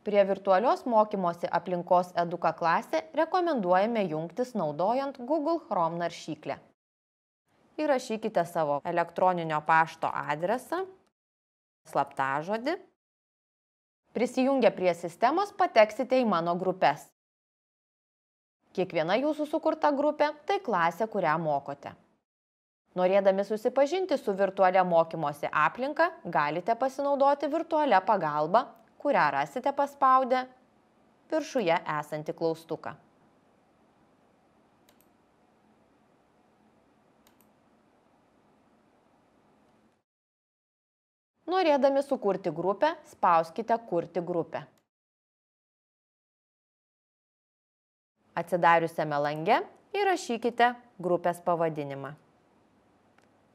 Prie virtualios mokymosi aplinkos Eduka klasė rekomenduojame jungtis naudojant Google Chrome naršyklę. Įrašykite savo elektroninio pašto adresą, slaptažodį. Prisijungę prie sistemos pateksite į mano grupes. Kiekviena jūsų sukurta grupė tai klasė, kurią mokote. Norėdami susipažinti su virtualia mokymosi aplinka, galite pasinaudoti virtualia pagalba, kurią rasite paspaudę viršuje esantį klaustuką. Norėdami sukurti grupę, spauskite Kurti grupę. Atsidariusiame lange įrašykite grupės pavadinimą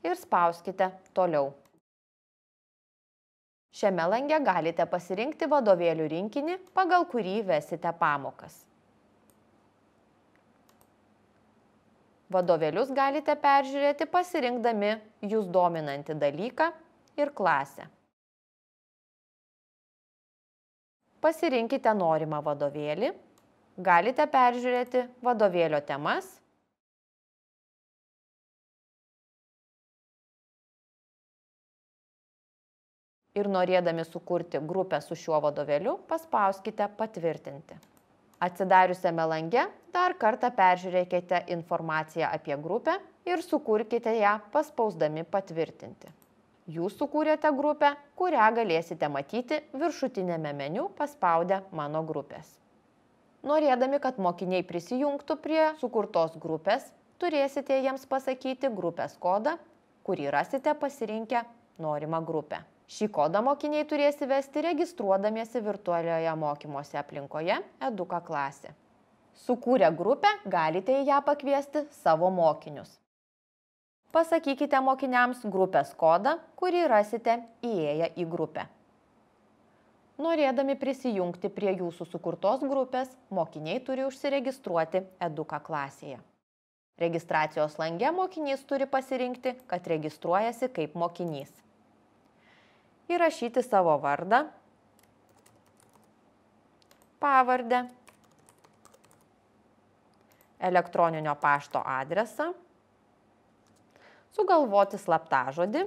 ir spauskite Toliau. Šiame lange galite pasirinkti vadovėlių rinkinį, pagal kurį vesite pamokas. Vadovėlius galite peržiūrėti pasirinkdami jūs dominantį dalyką ir klasę. Pasirinkite norimą vadovėlį, galite peržiūrėti vadovėlio temas ir norėdami sukurti grupę su šiuo vadovėliu, paspauskite Patvirtinti. Atsidariusiame lange dar kartą peržiūrėkite informaciją apie grupę ir sukurkite ją paspausdami Patvirtinti. Jūs sukūrėte grupę, kurią galėsite matyti viršutinėme meniu paspaudę Mano grupės. Norėdami, kad mokiniai prisijungtų prie sukurtos grupės, turėsite jiems pasakyti grupės kodą, kurį rasite pasirinkę norimą grupę. Šį kodą mokiniai turės įvesti registruodamiesi virtualioje mokymosi aplinkoje Eduka klasė. Sukūrę grupę, galite į ją pakviesti savo mokinius. Pasakykite mokiniams grupės kodą, kurį rasite įėję į grupę. Norėdami prisijungti prie jūsų sukurtos grupės, mokiniai turi užsiregistruoti Eduka klasėje. Registracijos lange mokinys turi pasirinkti, kad registruojasi kaip mokinys. Įrašyti savo vardą, pavardę, elektroninio pašto adresą, sugalvoti slaptažodį,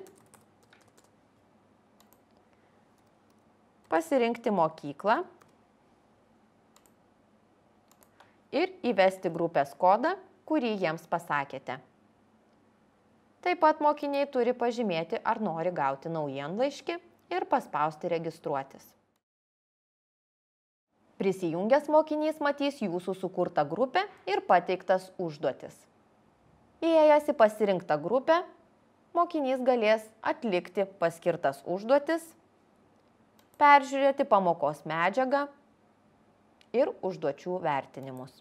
pasirinkti mokyklą ir įvesti grupės kodą, kurį jiems pasakėte. Taip pat mokiniai turi pažymėti, ar nori gauti naujienlaiškį ir paspausti Registruotis. Prisijungęs mokinys matys jūsų sukurtą grupę ir pateiktas užduotis. Įėjęs į pasirinktą grupę, mokinys galės atlikti paskirtas užduotis, peržiūrėti pamokos medžiagą ir užduočių vertinimus.